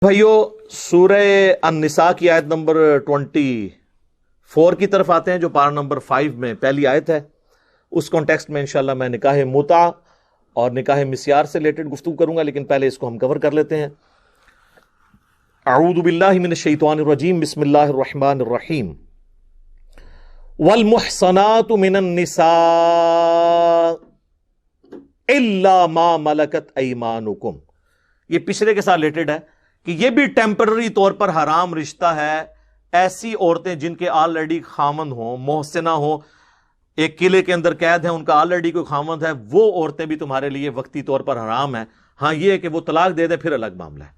بھائیو سورہ النساء کی آیت نمبر 24 کی طرف آتے ہیں جو پارہ نمبر 5 میں پہلی آیت ہے. اس کانٹیکسٹ میں انشاءاللہ میں نکاح متع اور نکاح مسیار سے ریلیٹڈ گفتگو کروں گا، لیکن پہلے اس کو ہم کور کر لیتے ہیں. اعوذ باللہ من الشیطان الرجیم، بسم اللہ الرحمن الرحیم. والمحصنات من النساء الا ما ملکت ایمانکم. یہ پچھلے کے ساتھ ریلیٹڈ ہے کہ یہ بھی ٹیمپرری طور پر حرام رشتہ ہے. ایسی عورتیں جن کے آلریڈی خامند ہوں، محسنہ ہوں، ایک قلعے کے اندر قید ہیں، ان کا آلریڈی کوئی خامند ہے، وہ عورتیں بھی تمہارے لیے وقتی طور پر حرام ہیں. ہاں یہ ہے کہ وہ طلاق دے دے پھر الگ معاملہ ہے.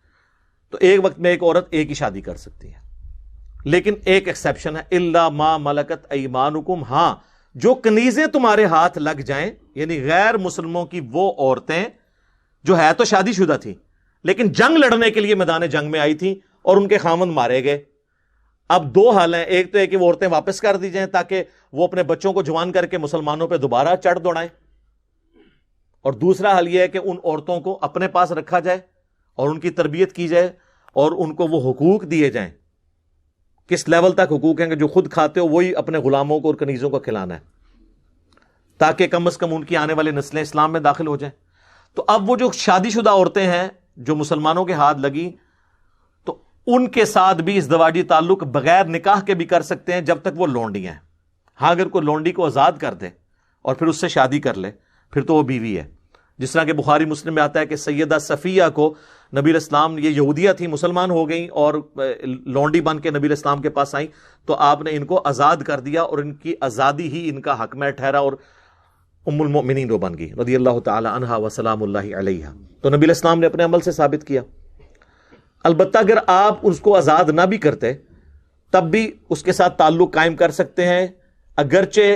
تو ایک وقت میں ایک عورت ایک ہی شادی کر سکتی ہے، لیکن ایک ایکسیپشن ہے، الا ما ملکت ایمانکم. ہاں جو کنیزیں تمہارے ہاتھ لگ جائیں، یعنی غیر مسلموں کی وہ عورتیں جو ہے تو شادی شدہ تھی لیکن جنگ لڑنے کے لیے میدان جنگ میں آئی تھیں اور ان کے خامند مارے گئے. اب دو حال ہیں، ایک تو ہے کہ وہ عورتیں واپس کر دی جائیں تاکہ وہ اپنے بچوں کو جوان کر کے مسلمانوں پہ دوبارہ چڑھ دوڑائیں، اور دوسرا حال یہ ہے کہ ان عورتوں کو اپنے پاس رکھا جائے اور ان کی تربیت کی جائے اور ان کو وہ حقوق دیے جائیں. کس لیول تک حقوق ہیں کہ جو خود کھاتے ہو وہی اپنے غلاموں کو اور کنیزوں کو کھلانا ہے، تاکہ کم از کم ان کی آنے والی نسلیں اسلام میں داخل ہو جائیں. تو اب وہ جو شادی شدہ عورتیں ہیں جو مسلمانوں کے ہاتھ لگی، تو ان کے ساتھ بھی ازدواجی تعلق بغیر نکاح کے بھی کر سکتے ہیں جب تک وہ لونڈی ہیں. ہاں اگر کوئی لونڈی کو آزاد کر دے اور پھر اس سے شادی کر لے پھر تو وہ بیوی ہے. جس طرح کہ بخاری مسلم میں آتا ہے کہ سیدہ صفیہ کو نبی علیہ السلام، یہ یہودیہ تھی، مسلمان ہو گئیں اور لونڈی بن کے نبی علیہ السلام کے پاس آئیں، تو آپ نے ان کو آزاد کر دیا اور ان کی آزادی ہی ان کا حق میں ٹھہرا اور ام المؤمنین وہ بن گئی رضی اللہ تعالی عنہا وسلام اللہ علیہ. تو نبی علیہ السلام نے اپنے عمل سے ثابت کیا. البتہ اگر آپ اس کو آزاد نہ بھی کرتے تب بھی اس کے ساتھ تعلق قائم کر سکتے ہیں، اگرچہ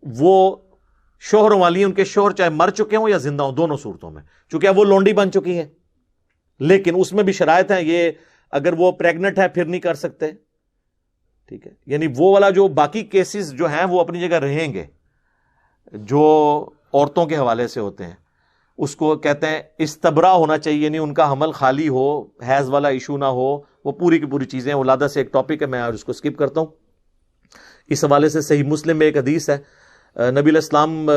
وہ شوہروں والی ہیں، ان کے شوہر چاہے مر چکے ہوں یا زندہ ہوں، دونوں صورتوں میں، چونکہ اب وہ لونڈی بن چکی ہیں. لیکن اس میں بھی شرائط ہیں، یہ اگر وہ پریگننٹ ہے پھر نہیں کر سکتے. ٹھیک ہے، یعنی وہ والا جو باقی کیسز جو ہیں وہ اپنی جگہ رہیں گے جو عورتوں کے حوالے سے ہوتے ہیں. اس کو کہتے ہیں استبرا ہونا چاہیے، یعنی ان کا حمل خالی ہو، حیض والا ایشو نہ ہو، وہ پوری کی پوری چیزیں. ولادہ سے ایک ٹاپک ہے، میں آج اس کو سکپ کرتا ہوں. اس حوالے سے صحیح مسلم میں ایک حدیث ہے، نبی علیہ السلام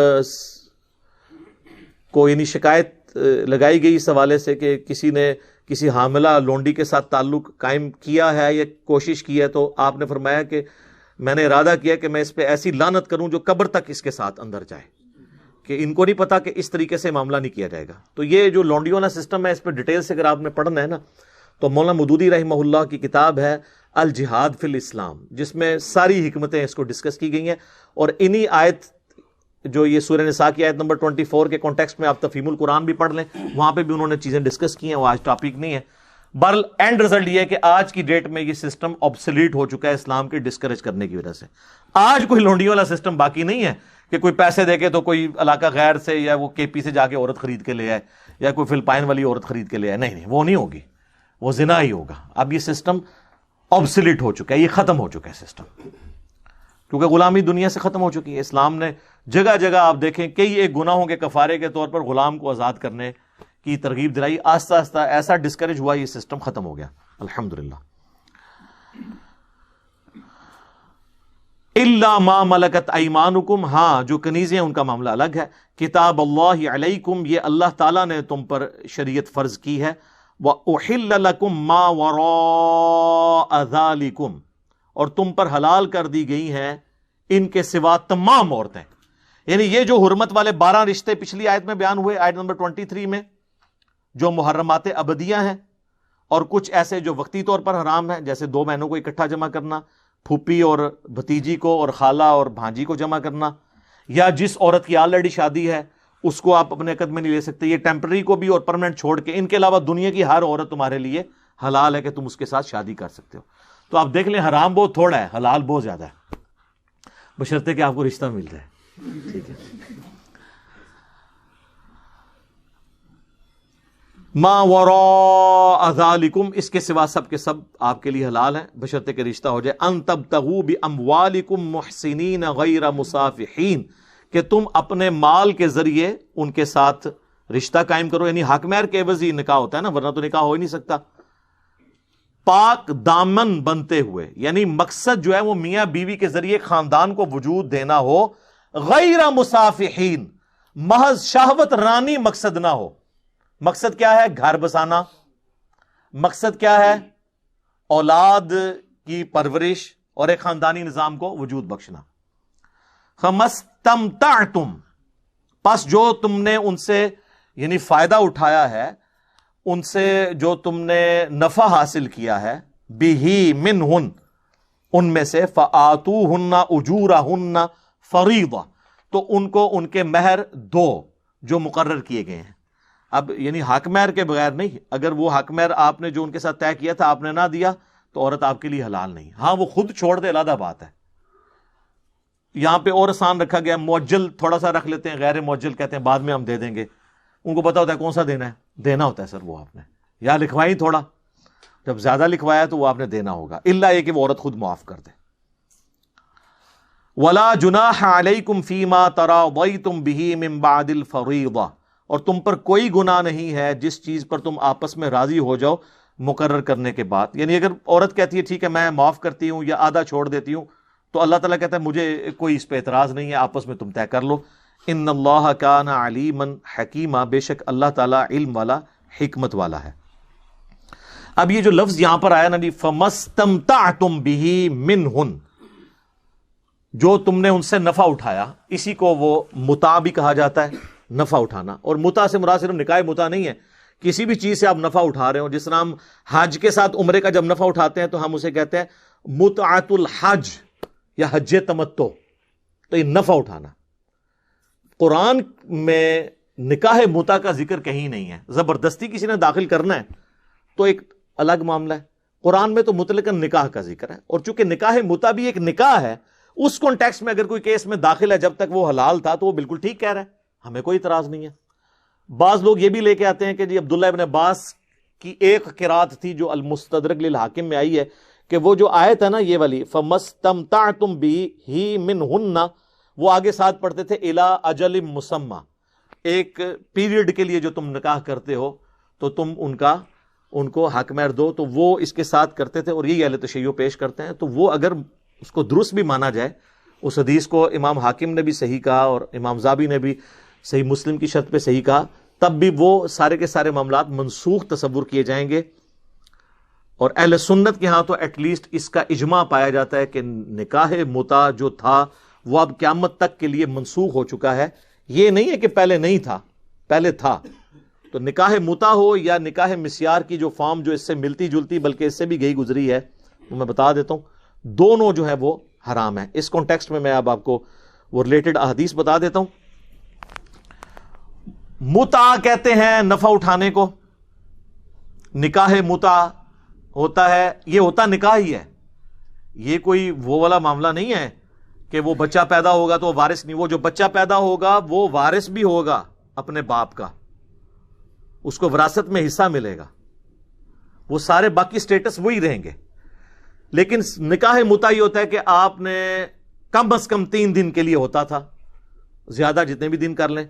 کو یعنی شکایت لگائی گئی اس حوالے سے کہ کسی نے کسی حاملہ لونڈی کے ساتھ تعلق قائم کیا ہے یا کوشش کی ہے، تو آپ نے فرمایا کہ میں نے ارادہ کیا کہ میں اس پہ ایسی لعنت کروں جو قبر تک اس کے ساتھ اندر جائے، کہ ان کو نہیں پتا کہ اس طریقے سے معاملہ نہیں کیا جائے گا. تو یہ جو لونڈیوں والا سسٹم ہے، اس پہ ڈیٹیل سے اگر آپ نے پڑھنا ہے نا، تو مولانا مودودی رحمہ اللہ کی کتاب ہے الجہاد فی الاسلام، جس میں ساری حکمتیں اس کو ڈسکس کی گئی ہیں. اور انہی آیت جو یہ سورہ نساء کی آیت نمبر 24 کے کانٹیکسٹ میں آپ تفہیم القرآن بھی پڑھ لیں، وہاں پہ بھی انہوں نے چیزیں ڈسکس کی ہیں. وہ آج ٹاپک نہیں ہے. بہرحال اینڈ رزلٹ یہ ہے کہ آج کی ڈیٹ میں یہ سسٹم آبسلیٹ ہو چکا ہے اسلام کے ڈسکریج کرنے کی وجہ سے. آج کوئی لونڈیوں والا سسٹم باقی نہیں ہے کہ کوئی پیسے دے کے تو کوئی علاقہ غیر سے یا وہ کے پی سے جا کے عورت خرید کے لے آئے یا کوئی فلپائن والی عورت خرید کے لے آئے. نہیں، وہ نہیں ہوگی، وہ زنا ہی ہوگا. اب یہ سسٹم آبسلیٹ ہو چکا ہے، یہ ختم ہو چکا ہے سسٹم، کیونکہ غلامی دنیا سے ختم ہو چکی ہے. اسلام نے جگہ جگہ آپ دیکھیں کئی ایک گناہوں کے کفارے کے طور پر غلام کو آزاد کرنے کی ترغیب دلائی. آہستہ آہستہ ایسا ڈسکریج ہوا، یہ سسٹم ختم ہو گیا الحمدللہ. الا ما ملکت ایمانکم، ہاں جو کنیزیں ان کا معاملہ الگ ہے. کتاب اللہ علیکم، یہ اللہ تعالیٰ نے تم پر شریعت فرض کی ہے. وَأُحِلَّ لَكُم مَّا وَرَاءَ ذَلِكُمْ، اور تم پر حلال کر دی گئی ہیں ان کے سوا تمام عورتیں. یعنی یہ جو حرمت والے 12 رشتے پچھلی آیت میں بیان ہوئے، آیت نمبر 23 میں، جو محرمات ابدیہ ہیں، اور کچھ ایسے جو وقتی طور پر حرام ہیں، جیسے 2 بہنوں کو اکٹھا جمع کرنا، پھوپھی اور بھتیجی کو اور خالہ اور بھانجی کو جمع کرنا، یا جس عورت کی آلریڈی شادی ہے اس کو آپ اپنے قد میں نہیں لے سکتے. یہ ٹیمپرری کو بھی اور پرماننٹ چھوڑ کے، ان کے علاوہ دنیا کی ہر عورت تمہارے لیے حلال ہے کہ تم اس کے ساتھ شادی کر سکتے ہو. تو آپ دیکھ لیں، حرام بہت تھوڑا ہے، حلال بہت زیادہ ہے، بشرطے کہ آپ کو رشتہ مل جائے. ٹھیک ہے، ما وراء ذالکم، اس کے سوا سب کے سب آپ کے لیے حلال ہیں بشرطے کہ رشتہ ہو جائے. ان تبتغوا باموالکم محسنین غیر مصافحین، کہ تم اپنے مال کے ذریعے ان کے ساتھ رشتہ قائم کرو. یعنی حق مہر کے عوض ہی نکاح ہوتا ہے نا، ورنہ تو نکاح ہو ہی نہیں سکتا. پاک دامن بنتے ہوئے، یعنی مقصد جو ہے وہ میاں بیوی کے ذریعے خاندان کو وجود دینا ہو، غیر مصافحین، محض شہوت رانی مقصد نہ ہو۔ مقصد کیا ہے؟ گھر بسانا۔ مقصد کیا ہے؟ اولاد کی پرورش اور ایک خاندانی نظام کو وجود بخشنا۔ فَمَسْتَمْتَعْتُمْ، پس جو تم نے ان سے یعنی فائدہ اٹھایا ہے، ان سے جو تم نے نفع حاصل کیا ہے، بِهِ مِنْهُنْ، ان میں سے، فَآتُوهُنَّ أُجُورَهُنَّ فَرِيضَةً، تو ان کو ان کے مہر دو جو مقرر کیے گئے ہیں۔ اب یعنی حق مہر کے بغیر نہیں، اگر وہ حق مہر آپ نے جو ان کے ساتھ طے کیا تھا آپ نے نہ دیا تو عورت آپ کے لیے حلال نہیں۔ ہاں وہ خود چھوڑ دے علیحدہ بات ہے، یہاں پہ اور آسان رکھا گیا، معجل تھوڑا سا رکھ لیتے ہیں، غیر معجل کہتے ہیں بعد میں ہم دے دیں گے، ان کو پتا ہوتا ہے کون سا دینا ہے، دینا ہوتا ہے سر وہ آپ نے، یا لکھوائی تھوڑا، جب زیادہ لکھوایا تو وہ آپ نے دینا ہوگا، الا یہ کہ وہ عورت خود معاف کر دے۔ وَلَا جُنَاحَ عَلَيْكُمْ فِي مَا تَرَاضَيْتُمْ بِهِ مِن بَعْدِ الْفَرِيضَةِ، اور تم پر کوئی گناہ نہیں ہے جس چیز پر تم آپس میں راضی ہو جاؤ مقرر کرنے کے بعد۔ یعنی اگر عورت کہتی ہے ٹھیک ہے میں معاف کرتی ہوں یا آدھا چھوڑ دیتی ہوں، تو اللہ تعالیٰ کہتا ہے مجھے کوئی اس پہ اعتراض نہیں ہے، آپس میں تم طے کر لو۔ ان اللہ کان علیما حکیما، بے شک اللہ تعالیٰ علم والا حکمت والا ہے۔ اب یہ جو لفظ یہاں پر آیا نا جی، فَمَسْتَمْتَعْتُمْ بِهِ مِنْهُنْ، جو تم نے ان سے نفع اٹھایا، اسی کو وہ متاع بھی کہا جاتا ہے، نفع اٹھانا۔ اور متاع سے مراد صرف نکاح متاع نہیں ہے، کسی بھی چیز سے آپ نفع اٹھا رہے ہو، جس طرح ہم حج کے ساتھ عمرے کا جب نفع اٹھاتے ہیں تو ہم اسے کہتے ہیں متعۃ الحج یا حج تمتع، تو یہ نفع اٹھانا۔ قرآن میں نکاح متع کا ذکر کہیں نہیں ہے، زبردستی کسی نے داخل کرنا ہے تو ایک الگ معاملہ ہے، قرآن میں تو مطلقاً نکاح کا ذکر ہے۔ اور چونکہ نکاح متع بھی ایک نکاح ہے، اس کانٹیکسٹ میں اگر کوئی کیس میں داخل ہے جب تک وہ حلال تھا تو وہ بالکل ٹھیک کہہ رہا ہے، ہمیں کوئی اعتراض نہیں ہے۔ بعض لوگ یہ بھی لے کے آتے ہیں کہ جی عبداللہ ابن عباس کی ایک قرات تھی جو المستدرک للحاکم میں آئی ہے، کہ وہ جو آیت ہے نا یہ والی فَمَسْتَمْتَعْتُمْ بِهِ مِنْهُنَّ، وہ آگے ساتھ پڑھتے تھے إِلَىٰ أَجَلٍ مُّسَمَّى، ایک پیریڈ کے لیے جو تم نکاح کرتے ہو تو تم ان کو حق مہر دو، تو وہ اس کے ساتھ کرتے تھے، اور یہی اہل تشیع پیش کرتے ہیں۔ تو وہ اگر اس کو درست بھی مانا جائے، اس حدیث کو امام حاکم نے بھی صحیح کہا اور امام زابی نے بھی صحیح مسلم کی شرط پہ صحیح کہا، تب بھی وہ سارے کے سارے معاملات منسوخ تصور کیے جائیں گے۔ اور اہل سنت کے ہاں تو ایٹ لیسٹ اس کا اجماع پایا جاتا ہے کہ نکاح متع جو تھا وہ اب قیامت تک کے لیے منسوخ ہو چکا ہے، یہ نہیں ہے کہ پہلے نہیں تھا، پہلے تھا۔ تو نکاح متع ہو یا نکاح مسیار کی جو فارم جو اس سے ملتی جلتی بلکہ اس سے بھی گئی گزری ہے، وہ میں بتا دیتا ہوں، دونوں جو ہے وہ حرام ہے۔ اس کانٹیکسٹ میں اب آپ کو وہ ریلیٹڈ احادیث بتا دیتا ہوں۔ متع کہتے ہیں نفع اٹھانے کو، نکاح متع ہوتا ہے، یہ ہوتا نکاح ہی ہے، یہ کوئی وہ والا معاملہ نہیں ہے کہ وہ بچہ پیدا ہوگا تو وہ وارث نہیں، وہ جو بچہ پیدا ہوگا وہ وارث بھی ہوگا اپنے باپ کا، اس کو وراثت میں حصہ ملے گا، وہ سارے باقی سٹیٹس وہی رہیں گے۔ لیکن نکاح متع یہ ہوتا ہے کہ آپ نے کم از کم 3 دن کے لیے ہوتا تھا، زیادہ جتنے بھی دن کر لیں،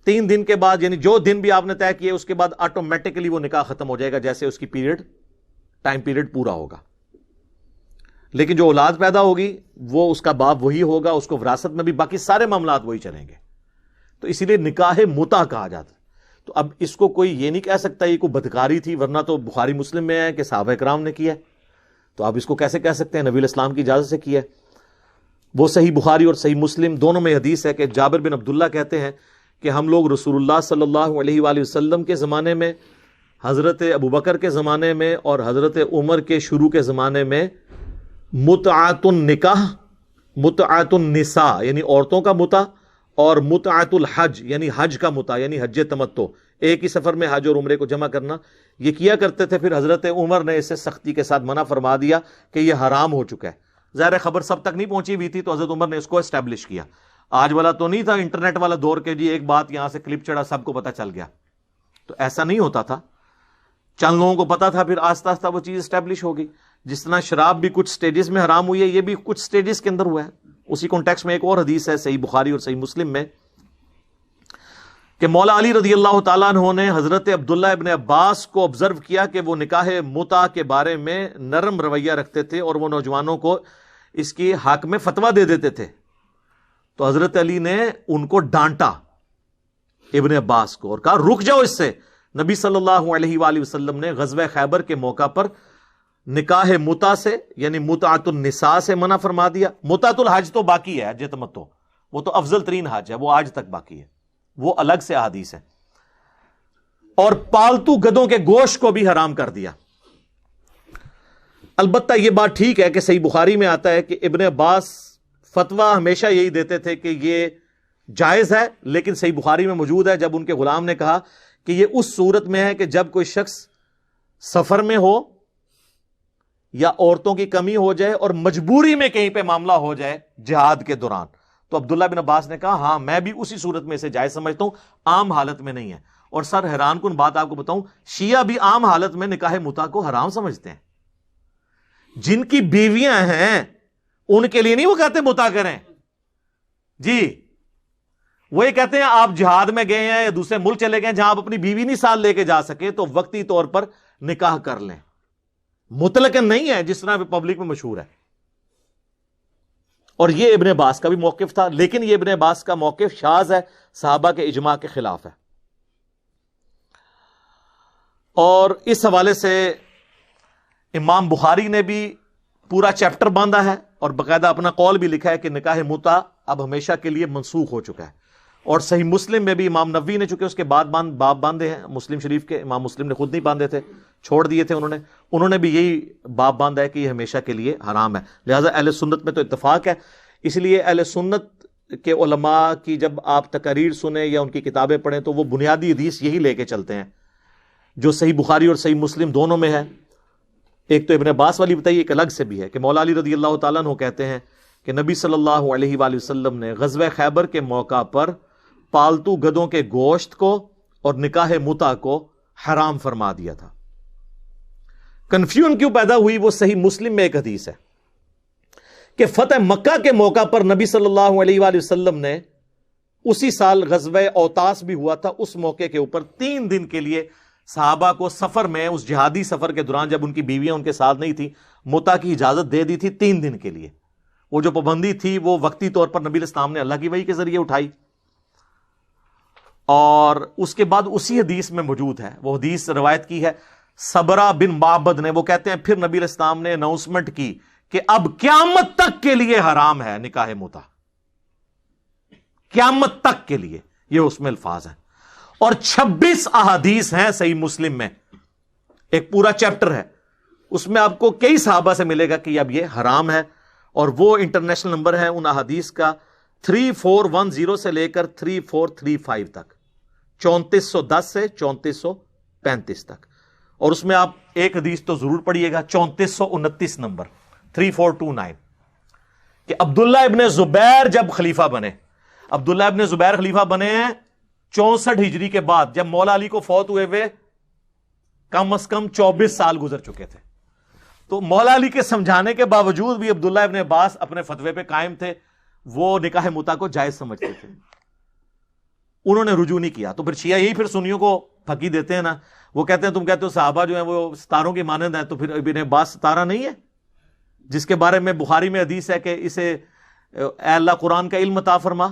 3 دن کے بعد یعنی جو دن بھی آپ نے طے کیے اس کے بعد آٹومیٹکلی وہ نکاح ختم ہو جائے گا جیسے اس کی ٹائم پیریڈ پورا ہوگا۔ لیکن جو اولاد پیدا ہوگی وہ اس کا باپ وہی ہوگا، اس کو وراثت میں بھی باقی سارے معاملات وہی چلیں گے، تو اسی لیے نکاح متع کہا جاتا ہے۔ تو اب اس کو کوئی یہ نہیں کہہ سکتا یہ کوئی بدکاری تھی، ورنہ تو بخاری مسلم میں ہے کہ صحابہ کرام نے کیا ہے، تو آپ اس کو کیسے کہہ سکتے ہیں نبی الاسلام کی اجازت سے کیا ہے؟ وہ صحیح بخاری اور صحیح مسلم دونوں میں حدیث ہے کہ جابر بن عبداللہ کہتے ہیں کہ ہم لوگ رسول اللہ صلی اللہ علیہ وآلہ وسلم کے زمانے میں، حضرت ابوبکر کے زمانے میں اور حضرت عمر کے شروع کے زمانے میں متعۃ النکاح، متعۃ النساء یعنی عورتوں کا متع، اور متعۃ الحج یعنی حج کا متع یعنی حج تمتع، ایک ہی سفر میں حج اور عمرے کو جمع کرنا، یہ کیا کرتے تھے۔ پھر حضرت عمر نے اسے سختی کے ساتھ منع فرما دیا کہ یہ حرام ہو چکا ہے۔ ظاہر خبر سب تک نہیں پہنچی ہوئی تھی تو حضرت عمر نے اس کو اسٹیبلش کیا۔ آج والا تو نہیں تھا انٹرنیٹ والا دور کے جی ایک بات یہاں سے کلپ چڑھا سب کو پتہ چل گیا، تو ایسا نہیں ہوتا تھا، چند لوگوں کو پتا تھا، پھر آہستہ آہستہ وہ چیز اسٹیبلش ہو گئی۔ جس طرح شراب بھی کچھ سٹیجز میں حرام ہوئی ہے، یہ بھی کچھ سٹیجز کے اندر ہوا ہے۔ اسی کانٹیکسٹ میں ایک اور حدیث ہے صحیح بخاری اور صحیح مسلم میں کہ مولا علی رضی اللہ تعالیٰ عنہ نے حضرت عبداللہ ابن عباس کو آبزرو کیا کہ وہ نکاح متع کے بارے میں نرم رویہ رکھتے تھے اور وہ نوجوانوں کو اس کی حق میں فتویٰ دے دیتے تھے. تو حضرت علی نے ان کو ڈانٹا ابن عباس کو اور کہا رک جاؤ اس سے. نبی صلی اللہ علیہ وآلہ وسلم نے غزوہ خیبر کے موقع پر نکاح متع سے یعنی متعۃ النساء سے منع فرما دیا. متعۃ الحج تو باقی ہے، حج تمتع وہ تو افضل ترین حج ہے، وہ آج تک باقی ہے، وہ الگ سے احادیث ہے. اور پالتو گدوں کے گوشت کو بھی حرام کر دیا. البتہ یہ بات ٹھیک ہے کہ صحیح بخاری میں آتا ہے کہ ابن عباس فتویٰ ہمیشہ یہی دیتے تھے کہ یہ جائز ہے، لیکن صحیح بخاری میں موجود ہے جب ان کے غلام نے کہا کہ یہ اس صورت میں ہے کہ جب کوئی شخص سفر میں ہو یا عورتوں کی کمی ہو جائے اور مجبوری میں کہیں پہ معاملہ ہو جائے جہاد کے دوران. تو عبداللہ بن عباس نے کہا ہاں میں بھی اسی صورت میں اسے جائز سمجھتا ہوں، عام حالت میں نہیں ہے. اور سر حیران کن بات آپ کو بتاؤں، شیعہ بھی عام حالت میں نکاح متع کو حرام سمجھتے ہیں. جن کی بیویاں ہیں ان کے لیے نہیں وہ کہتے متع کریں جی، وہ یہ کہتے ہیں آپ جہاد میں گئے ہیں یا دوسرے ملک چلے گئے جہاں آپ اپنی بیوی نہیں ساتھ لے کے جا سکے تو وقتی طور پر نکاح کر لیں. مطلق نہیں ہے جس طرح پبلک میں مشہور ہے. اور یہ ابن عباس کا بھی موقف تھا، لیکن یہ ابن عباس کا موقف شاذ ہے، صحابہ کے اجماع کے خلاف ہے. اور اس حوالے سے امام بخاری نے بھی پورا چیپٹر باندھا ہے اور باقاعدہ اپنا قول بھی لکھا ہے کہ نکاح متع اب ہمیشہ کے لیے منسوخ ہو چکا ہے. اور صحیح مسلم میں بھی امام نووی نے چونکہ اس کے بعد باب باندھے ہیں، مسلم شریف کے امام مسلم نے خود نہیں باندھے تھے، چھوڑ دیے تھے انہوں نے بھی یہی باب باندھا ہے کہ یہ ہمیشہ کے لیے حرام ہے. لہٰذا اہل سنت میں تو اتفاق ہے. اس لیے اہل سنت کے علماء کی جب آپ تقاریر سنیں یا ان کی کتابیں پڑھیں تو وہ بنیادی حدیث یہی لے کے چلتے ہیں جو صحیح بخاری اور صحیح مسلم دونوں میں ہے. ایک تو ابن عباس والی بتائیے، ایک الگ سے بھی ہے کہ مولا علی رضی اللہ تعالیٰ عنہ کہتے ہیں کہ نبی صلی اللہ علیہ وآلہ وسلم نے غزوہ خیبر کے موقع پر پالتو گدوں کے گوشت کو اور نکاح متع کو حرام فرما دیا تھا. کنفیوژن کیوں پیدا ہوئی؟ وہ صحیح مسلم میں ایک حدیث ہے کہ فتح مکہ کے موقع پر نبی صلی اللہ علیہ وآلہ وسلم نے اسی سال غزوہ اوتاس بھی ہوا تھا، اس موقع کے اوپر 3 دن کے لیے صحابہ کو سفر میں اس جہادی سفر کے دوران جب ان کی بیویاں ان کے ساتھ نہیں تھی متع کی اجازت دے دی تھی 3 دن کے لیے. وہ جو پابندی تھی وہ وقتی طور پر نبی اسلام نے اللہ کی وحی کے ذریعے اٹھائی. اور اس کے بعد اسی حدیث میں موجود ہے، وہ حدیث روایت کی ہے صبرہ بن معبد نے، وہ کہتے ہیں پھر نبی اسلام نے اناؤنسمنٹ کی کہ اب قیامت تک کے لیے حرام ہے نکاح متع، قیامت تک کے لیے، یہ اس میں الفاظ ہیں. اور 26 احادیث ہیں صحیح مسلم میں، ایک پورا چیپٹر ہے، اس میں آپ کو کئی صحابہ سے ملے گا کہ اب یہ حرام ہے. اور وہ انٹرنیشنل نمبر ہے ان احادیث کا 3410 سے لے کر 3435 تک، 3410 سے 3435 تک. اور اس میں آپ ایک حدیث تو ضرور پڑھیے گا 3429 نمبر 3429 کہ عبداللہ ابن زبیر جب خلیفہ بنے، عبداللہ ابن زبیر خلیفہ بنے ہیں 64 ہجری کے بعد، جب مولا علی کو فوت ہوئے ہوئے کم از کم 24 سال گزر چکے تھے. تو مولا علی کے سمجھانے کے باوجود بھی عبداللہ ابن عباس اپنے فتوے پہ قائم تھے، وہ نکاح متع کو جائز سمجھتے تھے، انہوں نے رجوع نہیں کیا. تو پھر شیعہ یہی پھر سنیوں کو پھکی دیتے ہیں نا، وہ کہتے ہیں تم کہتے ہو صحابہ جو ہیں وہ ستاروں کی مانند ہیں، تو پھر ابن عباس ستارہ نہیں ہے جس کے بارے میں بخاری میں حدیث ہے کہ اسے اے اللہ قرآن کا علم عطا فرما،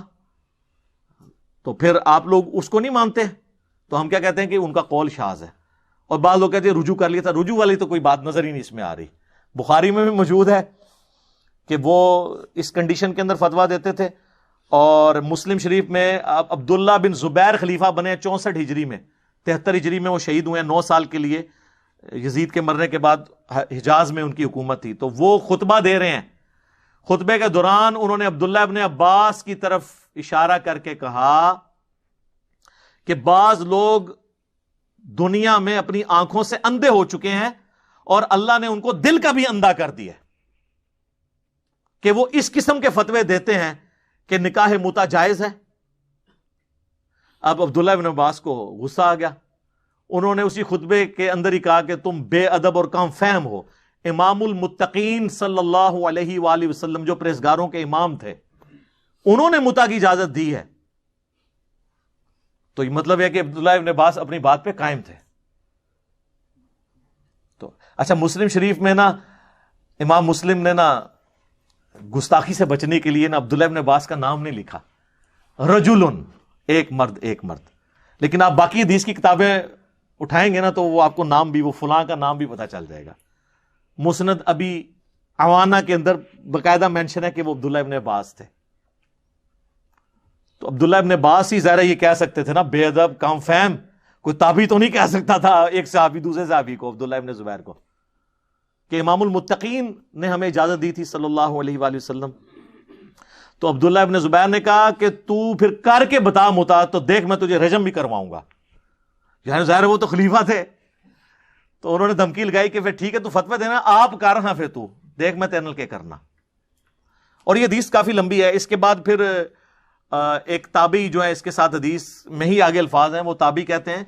تو پھر آپ لوگ اس کو نہیں مانتے. تو ہم کیا کہتے ہیں کہ ان کا قول شاذ ہے. اور بعض لوگ کہتے ہیں رجوع کر لیا تھا، رجوع والی تو کوئی بات نظر ہی نہیں اس میں آ رہی. بخاری میں بھی موجود ہے کہ وہ اس کنڈیشن کے اندر فتویٰ دیتے تھے. اور مسلم شریف میں عبداللہ بن زبیر خلیفہ بنے 64 ہجری میں، 73 ہجری میں وہ شہید ہوئے ہیں 9 سال کے لیے. یزید کے مرنے کے بعد حجاز میں ان کی حکومت تھی. تو وہ خطبہ دے رہے ہیں، خطبے کے دوران انہوں نے عبداللہ ابن عباس کی طرف اشارہ کر کے کہا کہ بعض لوگ دنیا میں اپنی آنکھوں سے اندھے ہو چکے ہیں اور اللہ نے ان کو دل کا بھی اندھا کر دیا کہ وہ اس قسم کے فتوے دیتے ہیں کہ نکاح متع جائز ہے. اب عبداللہ ابن عباس کو غصہ آ گیا، انہوں نے اسی خطبے کے اندر ہی کہا کہ تم بے ادب اور کم فہم ہو. امام المتقین صلی اللہ علیہ وآلہ وسلم جو پرہیزگاروں کے امام تھے، انہوں نے متع کی اجازت دی ہے. تو یہ مطلب ہے کہ عبداللہ ابن عباس اپنی بات پہ قائم تھے. تو اچھا مسلم شریف میں نا امام مسلم نے نا گستاخی سے بچنے کے لیے نا عبداللہ ابن عباس کا نام نہیں لکھا, رجلن, ایک مرد, ایک مرد. لیکن آپ باقی حدیث کی کتابیں اٹھائیں گے نا تو وہ آپ کو نام بھی, وہ فلاں کا نام بھی پتا چل جائے گا. مسند ابی عوانہ کے اندر باقاعدہ مینشن ہے کہ وہ عبداللہ ابن عباس تھے. تو عبداللہ ابن عباس ہی ظاہر یہ کہہ سکتے تھے نا, بے ادب کام فہم, کوئی تابعی تو نہیں کہہ سکتا تھا ایک صحابی دوسرے صحابی کو, عبداللہ ابن زبیر کو, کہ امام المتقین نے ہمیں اجازت دی تھی صلی اللہ علیہ وآلہ وسلم. تو عبداللہ ابن زبیر نے کہا کہ تو پھر کر کے بتا متا, تو دیکھ میں تجھے رجم بھی کرواؤں گا. یعنی ظاہر وہ تو خلیفہ تھے, تو انہوں نے دھمکی لگائی کہ پھر ٹھیک ہے تو فتوی دینا, آپ کر رہا پھر تو دیکھ میں تینل کے کرنا. اور یہ حدیث کافی لمبی ہے. اس کے بعد پھر ایک تابعی جو ہے اس کے ساتھ حدیث میں ہی آگے الفاظ ہیں, وہ تابعی کہتے ہیں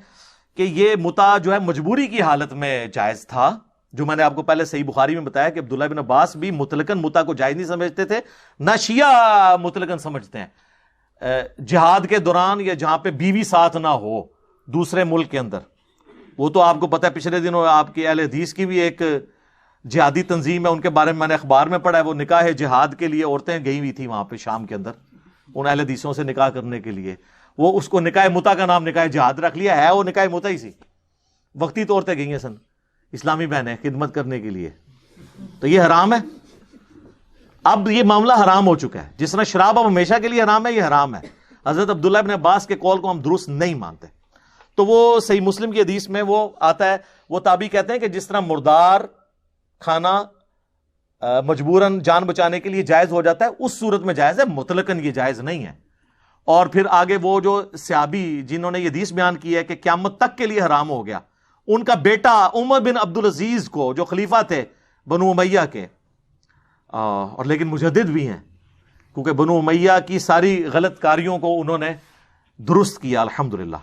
کہ یہ متا جو ہے مجبوری کی حالت میں جائز تھا, جو میں نے آپ کو پہلے صحیح بخاری میں بتایا کہ عبداللہ بن عباس بھی مطلقاً متا کو جائز نہیں سمجھتے تھے, نہ شیعہ مطلقاً سمجھتے ہیں. جہاد کے دوران یا جہاں پہ بیوی ساتھ نہ ہو دوسرے ملک کے اندر, وہ تو آپ کو پتہ ہے پچھلے دنوں آپ کی اہل حدیث کی بھی ایک جہادی تنظیم ہے, ان کے بارے میں نے اخبار میں پڑھا ہے, وہ نکاح جہاد کے لیے عورتیں گئی ہوئی تھی وہاں پہ شام کے اندر ان اہل حدیثوں سے نکاح کرنے کے لیے. وہ اس کو نکاح متا کا نام نکاح جہاد رکھ لیا ہے, وہ نکاح متا ہی سی, وقتی طور پہ گئی ہیں سن اسلامی بہنیں خدمت کرنے کے لیے. تو یہ حرام ہے, اب یہ معاملہ حرام ہو چکا ہے. جس طرح شراب اب ہمیشہ کے لیے حرام ہے, یہ حرام ہے. حضرت عبداللہ ابن عباس کے قول کو ہم درست نہیں مانتے. تو وہ صحیح مسلم کی حدیث میں وہ آتا ہے, وہ تابعی کہتے ہیں کہ جس طرح مردار کھانا مجبوراً جان بچانے کے لیے جائز ہو جاتا ہے, اس صورت میں جائز ہے, مطلقاً یہ جائز نہیں ہے. اور پھر آگے وہ جو صحابی جنہوں نے یہ حدیث بیان کی ہے کہ قیامت تک کے لیے حرام ہو گیا, ان کا بیٹا عمر بن عبدالعزیز کو, جو خلیفہ تھے بنو امیہ کے, اور لیکن مجدد بھی ہیں, کیونکہ بنو امیہ کی ساری غلط کاریوں کو انہوں نے درست کیا الحمدللہ.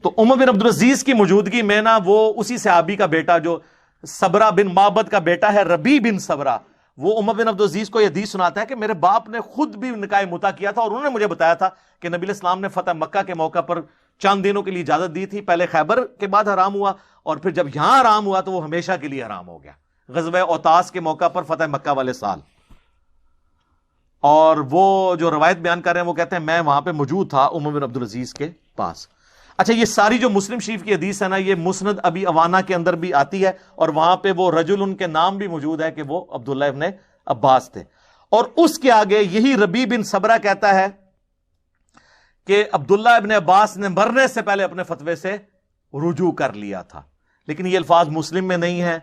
تو عمر بن عبدالعزیز کی موجودگی میں نا وہ اسی صحابی کا بیٹا جو صبرہ بن معبد کا بیٹا ہے, ربی بن صبرہ, وہ عمر بن عبدالعزیز کو یہ حدیث سناتا ہے کہ میرے باپ نے خود بھی نکاح متا کیا تھا, اور انہوں نے مجھے بتایا تھا کہ نبی الاسلام نے فتح مکہ کے موقع پر چند دنوں کے لیے اجازت دی تھی, پہلے خیبر کے بعد حرام ہوا, اور پھر جب یہاں حرام ہوا تو وہ ہمیشہ کے لیے حرام ہو گیا, غزوہ اوتاس کے موقع پر فتح مکہ والے سال. اور وہ جو روایت بیان کر رہے ہیں وہ کہتے ہیں میں وہاں پہ موجود تھا عمر بن عبدالعزیز کے پاس. اچھا یہ ساری جو مسلم شریف کی حدیث ہے نا, یہ مسند ابی عوانہ کے اندر بھی آتی ہے, اور وہاں پہ وہ رجل ان کے نام بھی موجود ہے کہ وہ عبداللہ ابن عباس تھے. اور اس کے آگے یہی ربی بن صبرہ کہتا ہے کہ عبداللہ ابن عباس نے مرنے سے پہلے اپنے فتوے سے رجوع کر لیا تھا. لیکن یہ الفاظ مسلم میں نہیں ہے,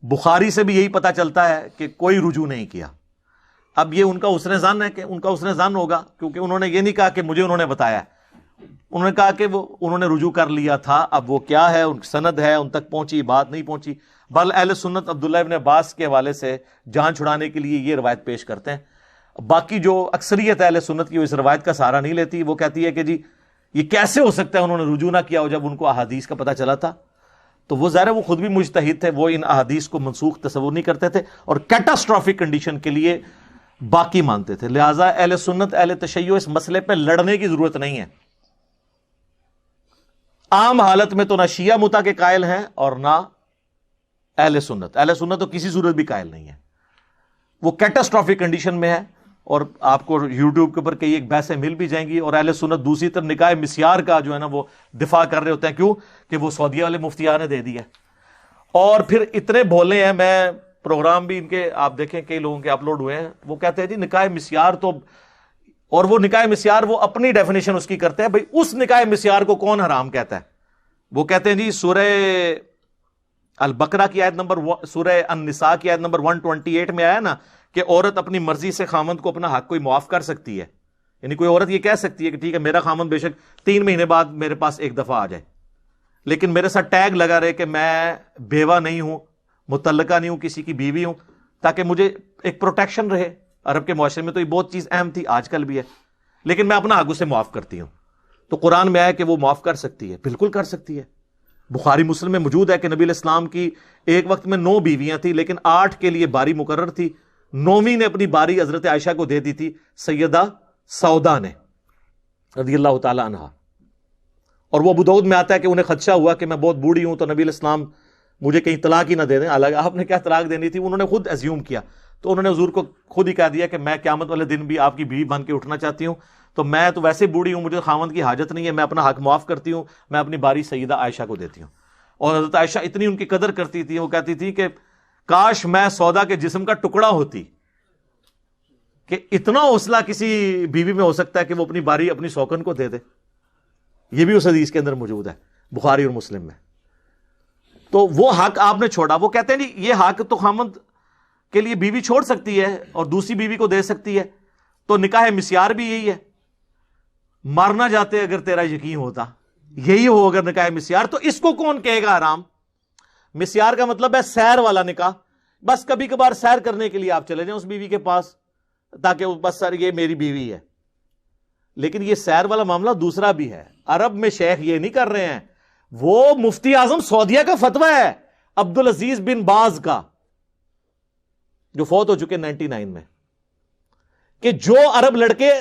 بخاری سے بھی یہی پتا چلتا ہے کہ کوئی رجوع نہیں کیا. اب یہ ان کا حسن ظن ہے کہ ان کا حسن ظن ہوگا, کیونکہ انہوں نے یہ نہیں کہا کہ مجھے انہوں نے بتایا, انہوں نے کہا کہ وہ انہوں نے رجوع کر لیا تھا. اب وہ کیا ہے, ان کی سند ہے, ان تک پہنچی بات نہیں پہنچی. بل اہل سنت عبداللہ ابن عباس کے حوالے سے جان چھڑانے کے لیے یہ روایت پیش کرتے ہیں. باقی جو اکثریت اہل سنت کی وہ اس روایت کا سہارا نہیں لیتی, وہ کہتی ہے کہ جی یہ کیسے ہو سکتا ہے انہوں نے رجوع نہ کیا ہو جب ان کو احادیث کا پتہ چلا تھا. تو وہ ظاہر ہے وہ خود بھی مجتہد تھے, وہ ان احادیث کو منسوخ تصور نہیں کرتے تھے اور کیٹاسٹرافک کنڈیشن کے لیے باقی مانتے تھے. لہٰذا اہل سنت اہل تشیع اس مسئلے پہ لڑنے کی ضرورت نہیں ہے. عام حالت میں تو نہ شیعہ متا کے قائل ہیں اور نہ اہل سنت. اہل سنت تو کسی صورت بھی قائل نہیں ہے, وہ کیٹاسٹرافک کنڈیشن میں ہے. اور آپ کو یوٹیوب کے اوپر کئی ایک بحثیں مل بھی جائیں گی. اور اہل سنت دوسری طرف نکاح مسیار کا جو ہے نا وہ دفاع کر رہے ہوتے ہیں, کیوں کہ وہ سعودیہ والے مفتیان نے دے دیا. اور پھر اتنے بھولے ہیں, میں پروگرام بھی ان کے آپ دیکھیں کئی لوگوں کے اپلوڈ ہوئے ہیں, وہ کہتے ہیں جی نکاح مسیار تو, اور وہ نکاح مسیار وہ اپنی ڈیفینیشن اس کی کرتے ہیں. بھئی اس نکاح مسیار کو کون حرام کہتا ہے؟ وہ کہتے ہیں جی سورہ البقرہ کی آیت نمبر, سورہ النساء کی آیت نمبر 128 میں آیا نا کہ عورت اپنی مرضی سے خامند کو اپنا حق کوئی معاف کر سکتی ہے. یعنی کوئی عورت یہ کہہ سکتی ہے کہ ٹھیک ہے میرا خامند بے شک 3 مہینے بعد میرے پاس ایک دفعہ آ جائے, لیکن میرے ساتھ ٹیگ لگا رہے کہ میں بیوہ نہیں ہوں, متعلقہ نہیں ہوں, کسی کی بیوی ہوں, تاکہ مجھے ایک پروٹیکشن رہے. عرب کے معاشرے میں تو یہ بہت چیز اہم تھی, آج کل بھی ہے, لیکن میں اپنا حق اسے معاف کرتی ہوں. تو قرآن میں آیا کہ وہ معاف کر سکتی ہے, بالکل کر سکتی ہے. بخاری مسلم میں موجود ہے کہ نبی علیہ السلام کی ایک وقت میں 9 بیویاں تھیں, لیکن 8 کے لیے باری مقرر تھی. 9ویں نے اپنی باری حضرت عائشہ کو دے دی تھی, سیدہ سودا نے رضی اللہ تعالی عنہا. اور وہ ابو داؤد میں آتا ہے کہ انہیں خدشہ ہوا کہ میں بہت بوڑھی ہوں تو نبی علیہ السلام مجھے کہیں طلاق ہی نہ دے دیں. حالانکہ آپ نے کیا طلاق دینی تھی, انہوں نے خود ایزیوم کیا. تو انہوں نے حضور کو خود ہی کہہ دیا کہ میں قیامت والے دن بھی آپ کی بیوی بن کے اٹھنا چاہتی ہوں, تو میں تو ویسے بوڑھی ہوں, مجھے خاوند کی حاجت نہیں ہے, میں اپنا حق معاف کرتی ہوں, میں اپنی باری سیدہ عائشہ کو دیتی ہوں. اور حضرت عائشہ اتنی ان کی قدر کرتی تھی, وہ کہتی تھی کہ کاش میں سودا کے جسم کا ٹکڑا ہوتی, کہ اتنا حوصلہ کسی بیوی میں ہو سکتا ہے کہ وہ اپنی باری اپنی سوکن کو دے دے. یہ بھی اس حدیث کے اندر موجود ہے بخاری اور مسلم میں. تو وہ حق آپ نے چھوڑا. وہ کہتے ہیں جی یہ حق تو خامند کے لیے بیوی چھوڑ سکتی ہے اور دوسری بیوی کو دے سکتی ہے, تو نکاح مسیار بھی یہی ہے. مرنا جاتے اگر تیرا یقین ہوتا یہی ہو اگر نکاح مسیار, تو اس کو کون کہے گا حرام؟ مسیار کا مطلب ہے سیر والا نکاح. بس کبھی کبھار سیر کرنے کے لیے آپ چلے جائیں اس بیوی کے پاس, تاکہ بس سر یہ میری بیوی ہے. لیکن یہ سیر والا معاملہ دوسرا بھی ہے. عرب میں شیخ یہ نہیں کر رہے ہیں, وہ مفتی اعظم سعودیہ کا فتویٰ ہے عبدالعزیز بن باز کا, جو فوت ہو چکے 99 میں, کہ جو عرب لڑکے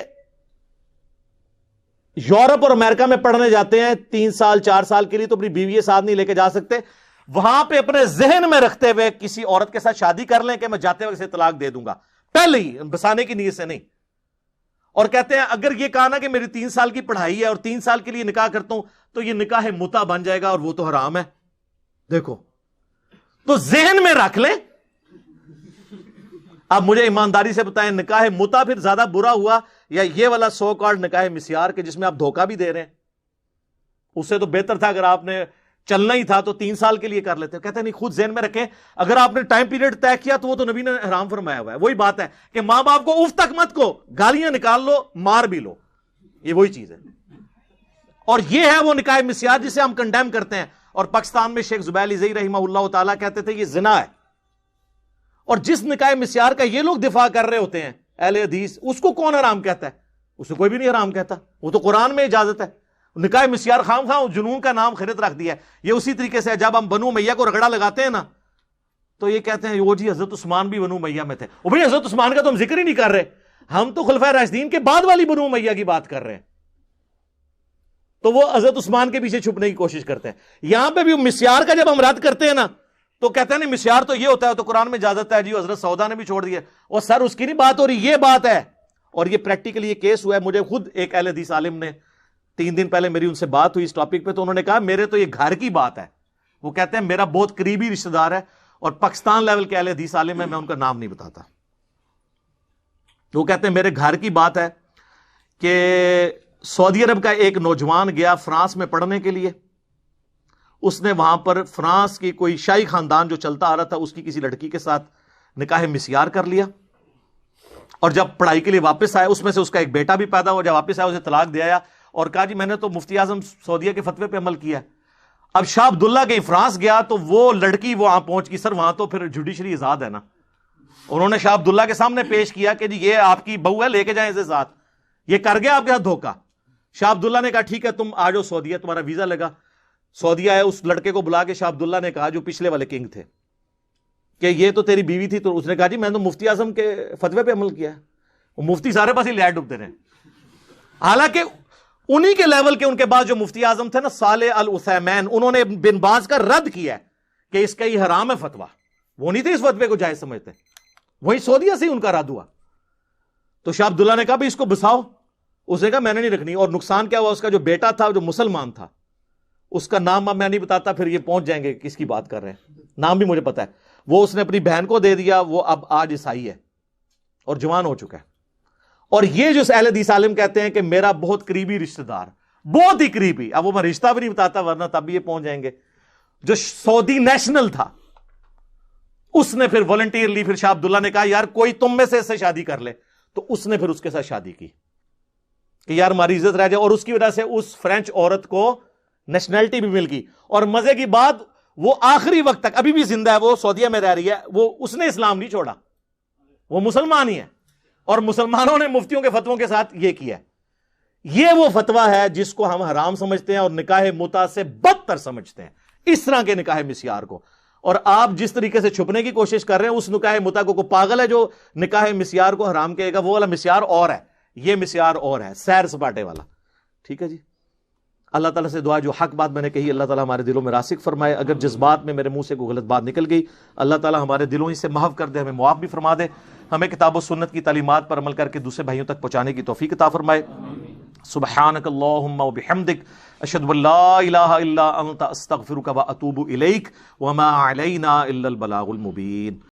یورپ اور امریکہ میں پڑھنے جاتے ہیں 3 سال 4 سال کے لیے, تو اپنی بیوی ساتھ نہیں لے کے جا سکتے. وہاں پہ اپنے ذہن میں رکھتے ہوئے کسی عورت کے ساتھ شادی کر لیں کہ میں جاتے وقت سے طلاق دے دوں گا, پہلے ہی بسانے کی نیت سے نہیں. اور کہتے ہیں اگر یہ کہا نا کہ میری 3 سال کی پڑھائی ہے اور 3 سال کے لیے نکاح کرتا ہوں تو یہ نکاح متع بن جائے گا اور وہ تو حرام ہے. دیکھو, تو ذہن میں رکھ لیں. اب مجھے ایمانداری سے بتائیں, نکاح متع پھر زیادہ برا ہوا یا یہ والا سو کارڈ نکاح مسیار کے جس میں آپ دھوکہ بھی دے رہے ہیں؟ اس سے تو بہتر تھا اگر آپ نے چلنا ہی تھا تو 3 سال کے لیے کر لیتے. کہتے ہیں نہیں, خود ذہن میں رکھیں, اگر آپ نے ٹائم پیریڈ طے کیا تو وہ تو نبی نے حرام فرمایا ہوا ہے. وہی بات ہے کہ ماں باپ کو اف تک مت کو, گالیاں نکال لو, مار بھی لو, یہ وہی چیز ہے. اور یہ ہے وہ نکاح مسیار جسے ہم کنڈیم کرتے ہیں. اور پاکستان میں شیخ زبیر علی زئی رحمہ اللہ تعالیٰ کہتے تھے یہ زنا ہے. اور جس نکاح مسیار کا یہ لوگ دفاع کر رہے ہوتے ہیں اہل حدیث, اس کو کون حرام کہتا ہے؟ اسے کوئی بھی نہیں حرام کہتا, وہ تو قرآن میں اجازت ہے. نکاح مسیار خام خواہ جنون کا نام خرید رکھ دیا ہے. یہ اسی طریقے سے جب ہم بنو امیہ کو رگڑا لگاتے ہیں نا, تو یہ کہتے ہیں وہ جی حضرت عثمان بھی بنو امیہ میں تھے. وہ بھائی حضرت عثمان کا تو ہم ذکر ہی نہیں کر رہے, ہم تو خلفائے راشدین کے بعد والی بنو امیہ کی بات کر رہے ہیں. تو وہ حضرت عثمان کے پیچھے چھپنے کی کوشش کرتے ہیں. یہاں پہ بھی مسیار کا جب ہم رد کرتے ہیں نا, تو کہتے ہیں نہیں مسیار تو یہ ہوتا ہے, تو قرآن میں اجازت ہے جی, حضرت سودا نے بھی چھوڑ دیا. اور سر اس کی نہیں بات ہو رہی, یہ بات ہے. اور یہ پریکٹیکلی یہ کیس ہوا ہے. مجھے خود ایک اہل حدیث عالم نے 3 دن پہلے میری ان سے بات ہوئی اس ٹاپک پہ, تو انہوں نے کہا میرے تو یہ گھر کی بات ہے. وہ کہتے ہیں میرا بہت قریبی رشتہ دار ہے اور پاکستان لیول کے اہل حدیث عالم ہے, میں ان کا نام نہیں بتاتا. وہ کہتے ہیں میرے گھر کی بات ہے کہ سعودی عرب کا ایک نوجوان گیا فرانس میں پڑھنے کے لیے. اس نے وہاں پر فرانس کی کوئی شاہی خاندان جو چلتا آ رہا تھا اس کی کسی لڑکی کے ساتھ نکاح مسیار کر لیا. اور جب پڑھائی کے لیے واپس آیا, اس میں سے اس کا ایک بیٹا بھی پیدا ہوا. جب واپس آیا اسے طلاق دے آیا اور کہا جی میں نے تو مفتی اعظم سعودیہ کے فتوے پہ عمل کیا. اب شاہ عبداللہ کہیں فرانس گیا تو وہ لڑکی وہاں پہنچ گئی. سر وہاں تو پھر جوڈیشری آزاد ہے نا. انہوں نے شاہ عبداللہ کے سامنے پیش کیا کہ جی یہ آپ کی بہو ہے, لے کے جائیں اسے ساتھ. یہ کر گیا آپ کے ساتھ دھوکہ. شاہ عبداللہ نے کہا ٹھیک ہے تم آ جاؤ سعودیہ, تمہارا ویزا لگا. سعودیہ ہے, اس لڑکے کو بلا کے شاہ عبداللہ نے کہا جو پچھلے والے کنگ تھے کہ یہ تو تیری بیوی تھی. تو اس نے کہا جی میں تو مفتی اعظم کے فتوے پہ عمل کیا ہے. وہ مفتی سارے پاس ہی لے ڈوبتے رہے. حالانکہ انہی کے لیول کے ان کے بعد جو مفتی اعظم تھے نا صالح العثیمین, انہوں نے بن باز کا رد کیا کہ اس کا یہ حرام ہے فتویٰ. وہ نہیں تھے اس فتوے کو جائز سمجھتے. وہی سعودیہ سے ہی ان کا رد ہوا. تو شاہ عبداللہ نے کہا بھی اس کو بساؤ. اس نے کہا میں نے نہیں رکھنی. اور نقصان کیا ہوا, اس کا جو بیٹا تھا جو مسلمان تھا, اس کا نام اب میں نہیں بتاتا, پھر یہ پہنچ جائیں گے کس کی بات کر رہے ہیں. نام بھی مجھے پتا ہے. وہ اس نے اپنی بہن کو دے دیا. وہ اب آج عیسائی ہے اور جوان ہو چکا ہے. اور یہ جو اہل حدیث عالم کہتے ہیں کہ میرا بہت قریبی رشتہ دار, بہت ہی قریبی, اب وہ میں رشتہ بھی نہیں بتاتا ورنہ تب بھی یہ پہنچ جائیں گے, جو سعودی نیشنل تھا, اس نے پھر والنٹیئرلی پھر شاہ عبداللہ نے کہا یار کوئی تم میں سے اس سے شادی کر لے. تو اس نے پھر اس کے ساتھ شادی کی کہ یار ہماری عزت رہ جائے. اور اس کی وجہ سے اس فرینچ عورت کو نیشنلٹی بھی مل گئی. اور مزے کی بات, وہ آخری وقت تک ابھی بھی زندہ ہے, وہ سعودیہ میں رہ رہی ہے. وہ اس نے اسلام نہیں چھوڑا, وہ مسلمان ہی ہے. اور مسلمانوں نے مفتیوں کے فتووں کے ساتھ یہ کیا. یہ وہ فتویٰ ہے جس کو ہم حرام سمجھتے ہیں اور نکاح متع سے بدتر سمجھتے ہیں, اس طرح کے نکاح مسیار کو. اور آپ جس طریقے سے چھپنے کی کوشش کر رہے ہیں اس نکاح متع کو پاگل ہے جو نکاح مسیار کو حرام کہے گا. وہ والا مسیار اور ہے, یہ مسیار اور ہے, سیر سپاٹے والا. ٹھیک ہے جی. اللہ تعالیٰ سے دعا جو حق بات میں نے کہی اللہ تعالیٰ ہمارے دلوں میں راسخ فرمائے، اگر جذبات میں میرے منہ سے کوئی غلط بات نکل گئی اللہ تعالیٰ ہمارے دلوں سے محو کر دے، ہمیں معاف بھی فرما دے، ہمیں کتاب و سنت کی تعلیمات پر عمل کر کے دوسرے بھائیوں تک پہنچانے کی توفیق عطا فرمائے۔ سبحانک اللہم و بحمدک، اشہد ان لا الہ الا انت، استغفرک و اتوب الیک، وما علینا الا البلاغ المبین۔